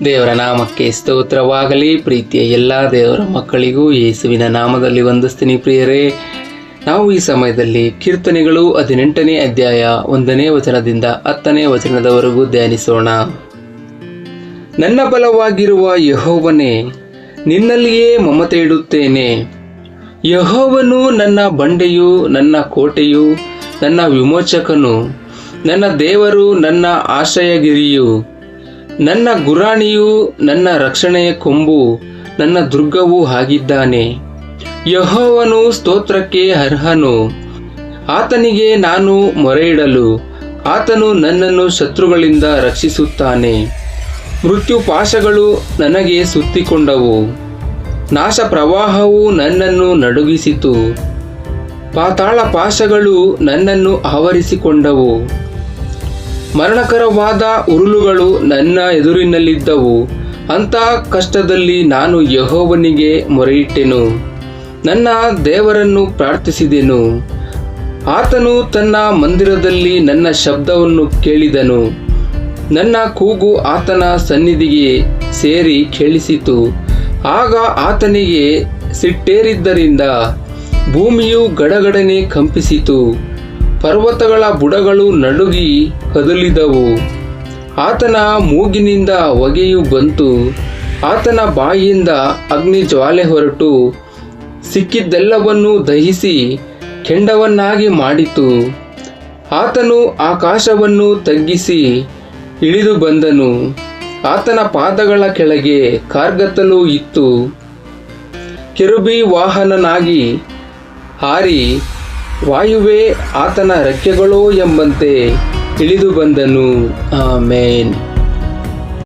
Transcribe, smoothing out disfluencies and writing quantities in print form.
ದೇವರ ನಾಮಕ್ಕೆ ಸ್ತೋತ್ರವಾಗಲಿ. ಪ್ರೀತಿಯ ಎಲ್ಲ ದೇವರ ಮಕ್ಕಳಿಗೂ ಯೇಸುವಿನ ನಾಮದಲ್ಲಿ ವಂದಿಸ್ತೀನಿ. ಪ್ರಿಯರೇ, ನಾವು ಈ ಸಮಯದಲ್ಲಿ ಕೀರ್ತನೆಗಳು 18ನೇ ಅಧ್ಯಾಯ 1ನೇ ವಚನದಿಂದ 10ನೇ ವಚನದವರೆಗೂ ಧ್ಯಾನಿಸೋಣ. ನನ್ನ ಬಲವಾಗಿರುವ ಯೆಹೋವನೇ, ನಿನ್ನಲ್ಲಿಯೇ ಮಮತೆ ಇಡುತ್ತೇನೆ. ಯೆಹೋವನು ನನ್ನ ಬಂಡೆಯು, ನನ್ನ ಕೋಟೆಯು, ನನ್ನ ವಿಮೋಚಕನು, ನನ್ನ ದೇವರು, ನನ್ನ ಆಶ್ರಯಗಿರಿಯು, ನನ್ನ ಗುರಾಣಿಯು, ನನ್ನ ರಕ್ಷಣೆಯ ಕೊಂಬು, ನನ್ನ ದುರ್ಗವೂ ಆಗಿದ್ದಾನೆ. ಯೆಹೋವನು ಸ್ತೋತ್ರಕ್ಕೆ ಅರ್ಹನು. ಆತನಿಗೆ ನಾನು ಮೊರೆಯಿಡಲು ಆತನು ನನ್ನನ್ನು ಶತ್ರುಗಳಿಂದ ರಕ್ಷಿಸುತ್ತಾನೆ. ಮೃತ್ಯು ಪಾಶಗಳು ನನಗೆ ಸುತ್ತಿಕೊಂಡವು, ನಾಶ ಪ್ರವಾಹವು ನನ್ನನ್ನು ನಡುಗಿಸಿತು. ಪಾತಾಳ ಪಾಶಗಳು ನನ್ನನ್ನು ಆವರಿಸಿಕೊಂಡವು. ಮರಣಕರವಾದ ಉರುಳುಗಳು ನನ್ನ ಎದುರಿನಲ್ಲಿದ್ದವು. ಅಂಥ ಕಷ್ಟದಲ್ಲಿ ನಾನು ಯೆಹೋವನಿಗೆ ಮೊರೆಯಿಟ್ಟೆನು, ನನ್ನ ದೇವರನ್ನು ಪ್ರಾರ್ಥಿಸಿದೆನು. ಆತನು ತನ್ನ ಮಂದಿರದಲ್ಲಿ ನನ್ನ ಶಬ್ದವನ್ನು ಕೇಳಿದನು. ನನ್ನ ಕೂಗು ಆತನ ಸನ್ನಿಧಿಗೆ ಸೇರಿ ಕೇಳಿಸಿತು. ಆಗ ಆತನಿಗೆ ಸಿಟ್ಟೇರಿದ್ದರಿಂದ ಭೂಮಿಯು ಗಡಗಡನೆ ಕಂಪಿಸಿತು. ಪರ್ವತಗಳ ಬುಡಗಳು ನಡುಗಿ ಕದಲಿದವು. ಆತನ ಮೂಗಿನಿಂದ ಹೊಗೆಯು ಬಂತು. ಆತನ ಬಾಯಿಯಿಂದ ಅಗ್ನಿ ಜ್ವಾಲೆ ಹೊರಟು ಸಿಕ್ಕಿದ್ದೆಲ್ಲವನ್ನೂ ದಹಿಸಿ ಕೆಂಡವನ್ನಾಗಿ ಮಾಡಿತು. ಆತನು ಆಕಾಶವನ್ನು ತಗ್ಗಿಸಿ ಇಳಿದು ಬಂದನು. ಆತನ ಪಾದಗಳ ಕೆಳಗೆ ಕಾರ್ಗತ್ತಲು ಇತ್ತು. ಕೆರೂಬಿ ವಾಹನನಾಗಿ ಹಾರಿ ವಾಯುವೇ ಆತನ ರೆಕ್ಕೆಗಳೋ ಎಂಬಂತೆ ಇಳಿದು ಬಂದನು. ಆಮೇನ್.